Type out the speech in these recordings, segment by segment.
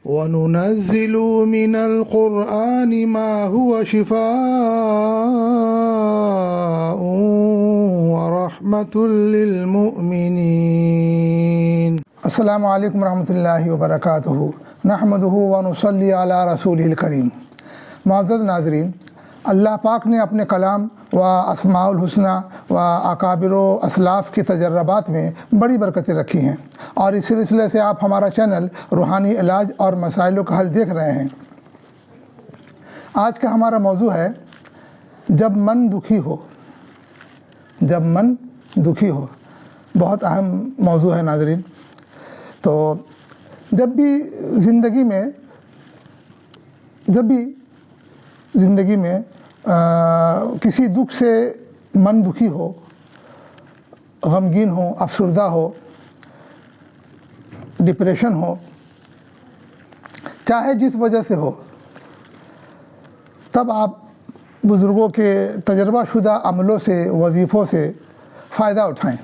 وَنُنَزِّلُ مِنَ الْقُرْآنِ مَا هُوَ شِفَاءٌ وَرَحْمَةٌ لِّلْمُؤْمِنِينَ۔ السلام علیکم ورحمۃ اللہ وبرکاتہ۔ نحمدہ ونصلی علی رسولہ الکریم۔ معزز ناظرین، اللہ پاک نے اپنے کلام و اسماء الحسنہ و اکابر و اسلاف کے تجربات میں بڑی برکتیں رکھی ہیں، اور اس سلسلے سے آپ ہمارا چینل روحانی علاج اور مسائلوں کا حل دیکھ رہے ہیں۔ آج کا ہمارا موضوع ہے جب من دکھی ہو۔ جب من دکھی ہو بہت اہم موضوع ہے ناظرین۔ تو جب بھی زندگی میں کسی دکھ سے من دکھی ہو، غمگین ہو، افسردہ ہو، ڈپریشن ہو، چاہے جس وجہ سے ہو، تب آپ بزرگوں کے تجربہ شدہ عملوں سے، وظیفوں سے فائدہ اٹھائیں۔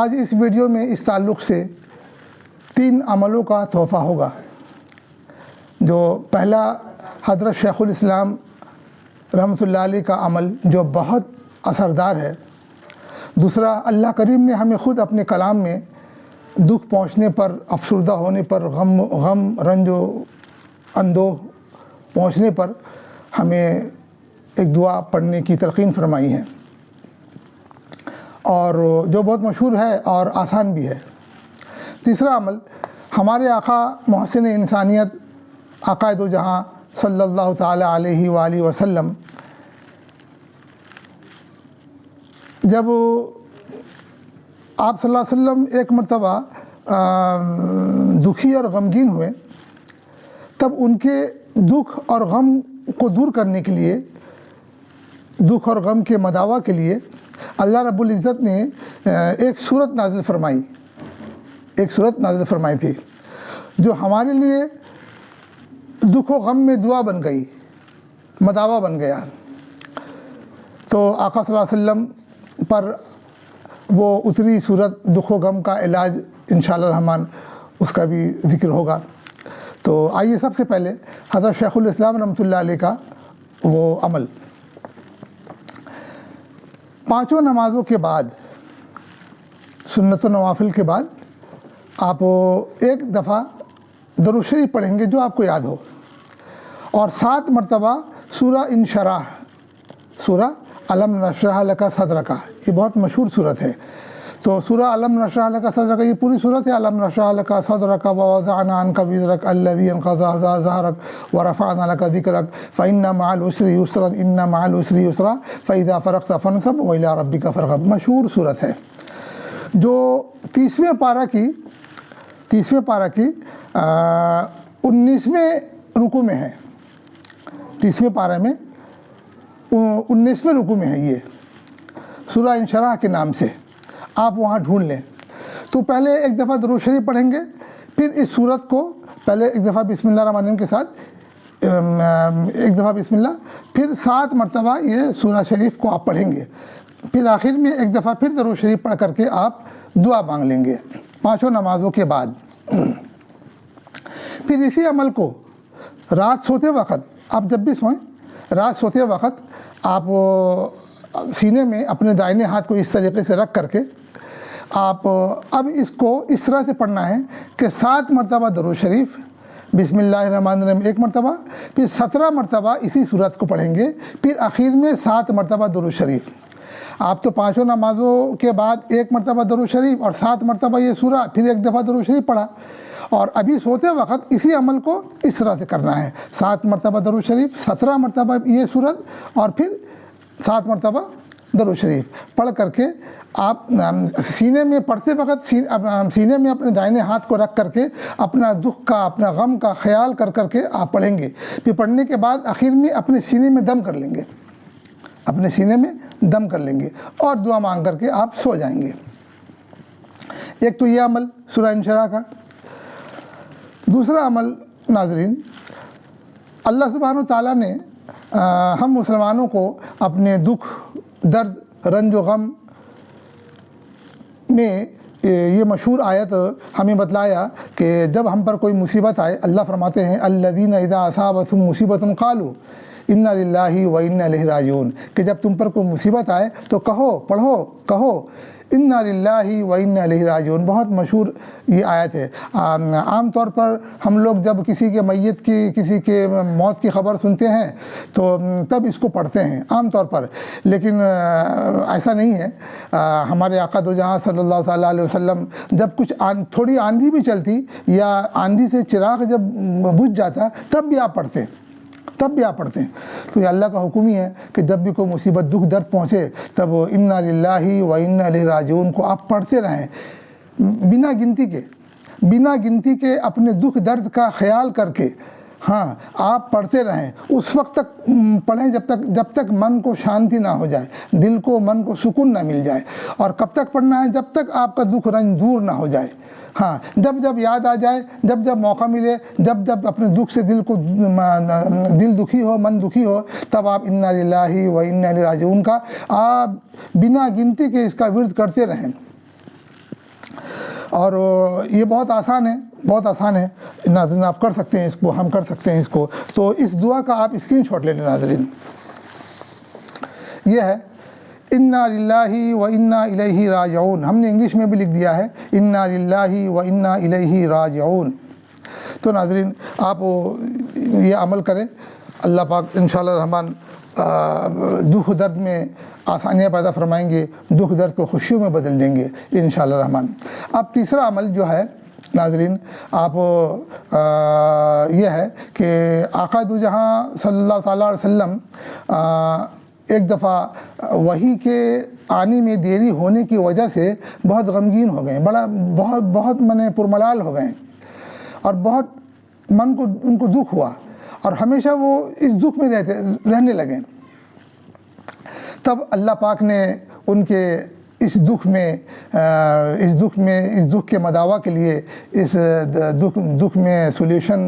آج اس ویڈیو میں اس تعلق سے 3 عملوں کا تحفہ ہوگا۔ جو پہلا حضرت شیخ الاسلام رحمۃ اللہ علیہ کا عمل جو بہت اثردار ہے۔ دوسرا، اللہ کریم نے ہمیں خود اپنے کلام میں دکھ پہنچنے پر، افسردہ ہونے پر، غم رنج و اندوہ پہنچنے پر ہمیں ایک دعا پڑھنے کی تلقین فرمائی ہے، اور جو بہت مشہور ہے اور آسان بھی ہے۔ تیسرا عمل، ہمارے آقا محسن انسانیت آقا دو جہاں صلی اللہ تعالیٰ علیہ وآلہ وسلم جب آپ صلی اللہ علیہ وسلم ایک مرتبہ دکھی اور غمگین ہوئے، تب ان کے دکھ اور غم کو دور کرنے کے لیے، دکھ اور غم کے مداوع کے لیے اللہ رب العزت نے ایک سورت نازل فرمائی تھی، جو ہمارے لیے دکھ و غم میں دعا بن گئی، مداوع بن گیا۔ تو آقا صلی اللہ علیہ وسلم پر وہ اتری سورت دکھ و غم کا علاج انشاءاللہ الرحمن اس کا بھی ذکر ہوگا۔ تو آئیے سب سے پہلے حضرت شیخ الاسلام رحمۃ اللہ علیہ کا وہ عمل۔ 5 نمازوں کے بعد، سنت و نوافل کے بعد، آپ ایک دفعہ درود شریف پڑھیں گے جو آپ کو یاد ہو، اور 7 مرتبہ سورہ انشراح، سورہ الم نشرح لک صدرک، یہ بہت مشہور صورت ہے۔ تو سورہ الم نشرح لک صدرک، یہ پوری صورت ہے الم نشرح لک صدرک ووضعنا عنک وزرک الذی انقض ظہرک ورفعنا لک ذکرک فإن مع العسر یسرا ان مع العسر یسرا فإذا فرغت فانصب وإلی ربک فارغب، مشہور صورت ہے، جو 30ویں پارہ کی 19ویں رکوع میں ہے۔ 30ویں پارہ میں 19ویں رکوع میں ہے یہ سورہ انشراح کے نام سے، آپ وہاں ڈھونڈ لیں۔ تو پہلے ایک دفعہ درود شریف پڑھیں گے، پھر اس صورت کو پہلے ایک دفعہ بسم اللہ الرحمن الرحیم کے ساتھ ایک دفعہ بسم اللہ، پھر 7 مرتبہ یہ سورہ شریف کو آپ پڑھیں گے، پھر آخر میں ایک دفعہ پھر درود شریف پڑھ کر کے آپ دعا مانگ لیں گے 5 نمازوں کے بعد۔ پھر اسی عمل کو رات سوتے وقت، آپ جب بھی سوئیں، رات سوتے وقت آپ سینے میں اپنے دائنے ہاتھ کو اس طریقے سے رکھ کر کے آپ اب اس کو اس طرح سے پڑھنا ہے کہ 7 مرتبہ درود شریف، بسم اللہ الرحمن الرحیم 1 مرتبہ، پھر 17 مرتبہ اسی صورت کو پڑھیں گے، پھر آخر میں 7 مرتبہ درود شریف۔ آپ تو 5 نمازوں کے بعد 1 مرتبہ درود شریف اور 7 مرتبہ یہ سورہ، پھر 1 دفعہ درود شریف پڑھا، اور ابھی سوتے وقت اسی عمل کو اس طرح سے کرنا ہے، 7 مرتبہ درود شریف، 17 مرتبہ یہ سورت، اور پھر 7 مرتبہ درود شریف پڑھ کر کے آپ سینے میں پڑھتے وقت سینے میں اپنے دائنے ہاتھ کو رکھ کر کے اپنا دکھ کا، اپنا غم کا خیال کر کر کے آپ پڑھیں گے۔ پھر پڑھنے کے بعد آخر میں اپنے سینے میں دم کر لیں گے، اور دعا مانگ کر کے آپ سو جائیں گے۔ ایک تو یہ عمل سورہ انشراح کا۔ دوسرا عمل ناظرین، اللہ سبحانہ و تعالیٰ نے ہم مسلمانوں کو اپنے دکھ، درد، رنج و غم میں یہ مشہور آیت ہمیں بتلایا کہ جب ہم پر کوئی مصیبت آئے، اللہ فرماتے ہیں الذین اذا اصابتهم مصیبت قالوا انا للہ و انا الیہ راجعون، کہ جب تم پر کوئی مصیبت آئے تو کہو انا للہ و انا الیہ راجعون۔ بہت مشہور یہ آیت ہے۔ عام طور پر ہم لوگ جب کسی کے میت کی، کسی کے موت کی خبر سنتے ہیں تو تب اس کو پڑھتے ہیں عام طور پر، لیکن ایسا نہیں ہے۔ ہمارے آقا دو جہاں صلی اللہ تعالیٰ علیہ وسلم جب کچھ تھوڑی آندھی بھی چلتی یا آندھی سے چراغ جب بجھ جاتا تب بھی آپ پڑھتے ہیں۔ تو یہ اللہ کا حکم ہی ہے کہ جب بھی کوئی مصیبت، دکھ، درد پہنچے تب انا للہ و انا الیہ راجعون کو آپ پڑھتے رہیں، بنا گنتی کے اپنے دکھ درد کا خیال کر کے، ہاں آپ پڑھتے رہیں۔ اس وقت تک پڑھیں جب تک من کو شانتی نہ ہو جائے، دل کو، من کو سکون نہ مل جائے۔ اور کب تک پڑھنا ہے؟ جب تک آپ کا دکھ رنج دور نہ ہو جائے۔ ہاں جب یاد آ جائے، جب موقع ملے، جب اپنے دکھ سے دل دکھی ہو، من دکھی ہو، تب آپ انا للہ و انا الیہ راجعون کا آپ بنا گنتی کے اس کا ورد کرتے رہیں۔ اور یہ بہت آسان ہے ناظرین، آپ کر سکتے ہیں اس کو، ہم کر سکتے ہیں اس کو۔ تو اس دعا کا آپ اسکرین شاٹ لے لیں ناظرین۔ یہ ہے انا للہ و انا الیہ راجعون، ہم نے انگلش میں بھی لکھ دیا ہے انا للہ و انا الیہ راجعون۔ تو ناظرین آپ یہ عمل کریں، اللہ پاک انشاءاللہ الرحمن دکھ درد میں آسانیاں پیدا فرمائیں گے، دکھ درد کو خوشیوں میں بدل دیں گے انشاءاللہ الرحمن۔ اب تیسرا عمل جو ہے ناظرین، آپ یہ ہے کہ آقا دو جہاں صلی اللہ تعالیٰ علیہ وسلم ایک دفعہ وحی کے آنے میں دیری ہونے کی وجہ سے بہت غمگین ہو گئے، بہت پرملال ہو گئے، اور بہت ان کو دکھ ہوا، اور ہمیشہ وہ اس دکھ میں رہنے لگے۔ تب اللہ پاک نے ان کے اس دکھ کے مداوع کے لیے، اس دکھ میں سولیوشن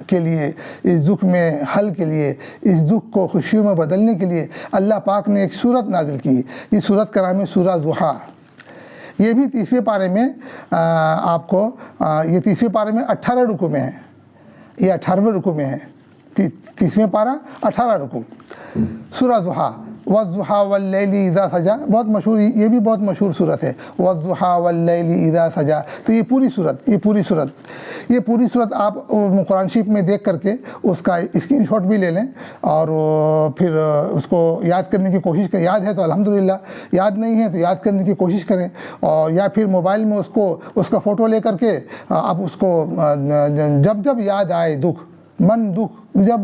کے لیے، اس دکھ میں حل کے لیے، اس دکھ کو خوشیوں میں بدلنے کے لیے اللہ پاک نے ایک سورت نازل کی۔ یہ سورت کا نام ہے سورہ ضحیٰ۔ یہ بھی 30ویں پارے میں آپ کو، یہ 30ویں پارے میں 18 رکوع میں ہے، یہ 18ویں رکوع میں ہے، 30ویں پارہ 18 رکوع، سورہ ضحیٰ۔ والضحیٰ واللیل اذا سجا، بہت مشہور، یہ بھی بہت مشہور صورت ہے، والضحیٰ واللیل اذا سجا۔ تو یہ پوری صورت آپ قرآن شریف میں دیکھ کر کے اس کا اسکرین شاٹ بھی لے لیں، اور پھر اس کو یاد کرنے کی کوشش کریں۔ یاد ہے تو الحمدللہ، یاد نہیں ہے تو یاد کرنے کی کوشش کریں، اور یا پھر موبائل میں اس کا فوٹو لے کر کے آپ اس کو جب یاد آئے دکھ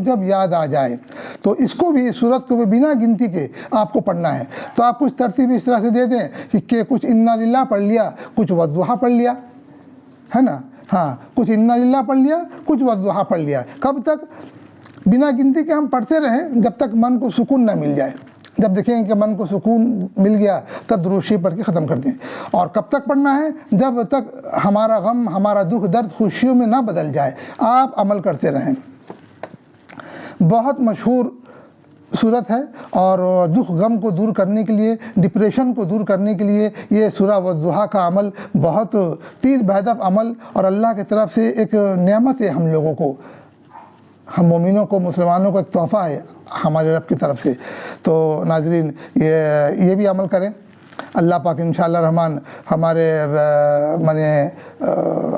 جب یاد آ جائے تو اس کو بھی، اس صورت کو بھی بنا گنتی کے آپ کو پڑھنا ہے۔ تو آپ کچھ ترتیب اس طرح سے دے دیں کہ کچھ انا للہ پڑھ لیا، کچھ والضحیٰ پڑھ لیا، ہے نا، ہاں کچھ انا للہ پڑھ لیا، کچھ والضحیٰ پڑھ لیا۔ کب تک؟ بنا گنتی کے ہم پڑھتے رہیں جب تک من کو سکون نہ مل جائے۔ جب دیکھیں کہ من کو سکون مل گیا تب درود شریف پڑھ کے ختم کر دیں۔ اور کب تک پڑھنا ہے؟ جب تک ہمارا غم، ہمارا دکھ درد خوشیوں میں نہ بدل جائے، آپ عمل کرتے رہیں۔ بہت مشہور صورت ہے، اور دکھ غم کو دور کرنے کے لیے، ڈپریشن کو دور کرنے کے لیے یہ سورہ والضحیٰ کا عمل بہت تیر بہدف عمل، اور اللہ کی طرف سے ایک نعمت ہے ہم لوگوں کو، ہم مومنوں کو، مسلمانوں کو ایک تحفہ ہے ہمارے رب کی طرف سے۔ تو ناظرین یہ بھی عمل کریں، اللہ پاک انشاءاللہ الرحمن ہمارے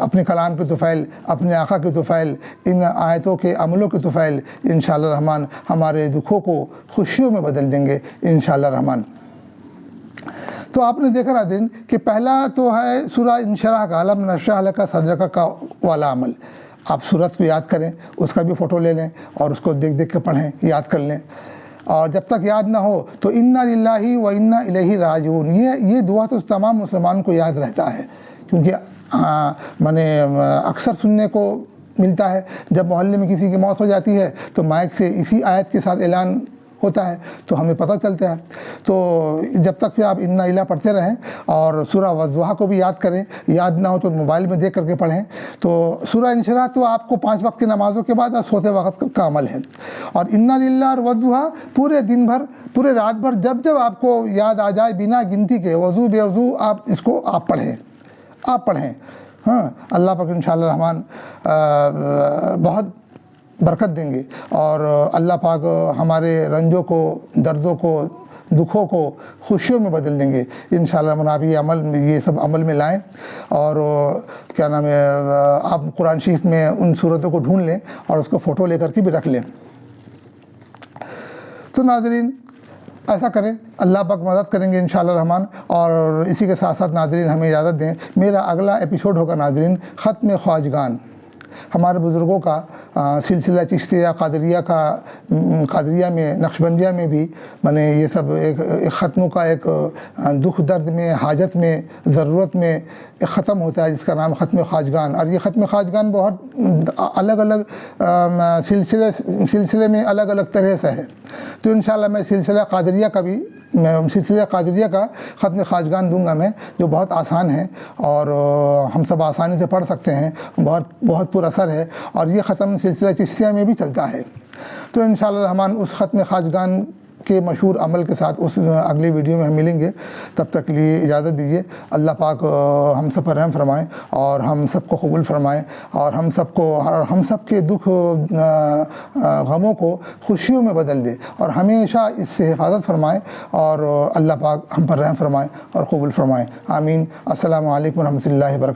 اپنے کلام کے طفیل، اپنے آقا کے طفیل، ان آیتوں کے عملوں کے طفیل انشاءاللہ الرحمن ہمارے دکھوں کو خوشیوں میں بدل دیں گے انشاءاللہ الرحمن۔ تو آپ نے دیکھا ناظرین کہ پہلا تو ہے سورہ انشراح کا، الم نشرح لک صدرک کا والا عمل۔ آپ سورت کو یاد کریں، اس کا بھی فوٹو لے لیں اور اس کو دیکھ کے پڑھیں، یاد کر لیں، اور جب تک یاد نہ ہو تو انا للہ و انا الیہ راجعون، یہ دعا تو تمام مسلمان کو یاد رہتا ہے، کیونکہ اکثر سننے کو ملتا ہے جب محلے میں کسی کی موت ہو جاتی ہے تو مائک سے اسی آیت کے ساتھ اعلان ہوتا ہے تو ہمیں پتہ چلتا ہے۔ تو جب تک پھر آپ انا للہ پڑھتے رہیں، اور سورہ والضحیٰ کو بھی یاد کریں، یاد نہ ہو تو موبائل میں دیکھ کر کے پڑھیں۔ تو سورہ انشراح تو آپ کو 5 وقت کی نمازوں کے بعد اور سوتے وقت کا عمل ہے، اور انا للہ اور والضحیٰ پورے دن بھر، پورے رات بھر جب آپ کو یاد آ جائے بنا گنتی کے، وضو بے وضو آپ اس کو پڑھیں، آپ پڑھیں. ہاں اللہ پاک انشاءاللہ رحمان بہت برکت دیں گے, اور اللہ پاک ہمارے رنجوں کو, دردوں کو, دکھوں کو خوشیوں میں بدل دیں گے انشاءاللہ. آپ یہ سب عمل میں لائیں, اور کیا نام ہے, آپ قرآن شریف میں ان صورتوں کو ڈھونڈ لیں اور اس کو فوٹو لے کر کے بھی رکھ لیں. تو ناظرین ایسا کریں, اللہ پاک مدد کریں گے انشاءاللہ الرحمن. اور اسی کے ساتھ ساتھ ناظرین ہمیں اجازت دیں, میرا اگلا ایپیسوڈ ہوگا ناظرین ختم خواجگان. ہمارے بزرگوں کا سلسلہ چشتیہ قادریہ میں, نقشبندیہ میں بھی میں نے یہ سب ایک ختموں کا ایک دکھ درد میں, حاجت میں, ضرورت میں ایک ختم ہوتا ہے جس کا نام ختم خواجگان. اور یہ ختم خواجگان بہت الگ الگ سلسلے میں الگ الگ طرح سے ہے. تو انشاءاللہ میں سلسلہ قادریہ کا ختم خواجگان دوں گا میں, جو بہت آسان ہے اور ہم سب آسانی سے پڑھ سکتے ہیں, بہت پر اثر ہے, اور یہ ختم سلسلہ چشتیہ میں بھی چلتا ہے. تو انشاءاللہ الرحمن اس ختم خواجگان کے مشہور عمل کے ساتھ اس اگلی ویڈیو میں ہم ملیں گے. تب تک لیے اجازت دیجیے. اللہ پاک ہم سب پر رحم فرمائیں اور ہم سب کو قبول فرمائیں, اور ہم سب کے دکھ غموں کو خوشیوں میں بدل دے, اور ہمیشہ اس سے حفاظت فرمائیں, اور اللہ پاک ہم پر رحم فرمائیں اور قبول فرمائیں. آمین. السلام علیکم ورحمۃ اللہ وبرکاتہ.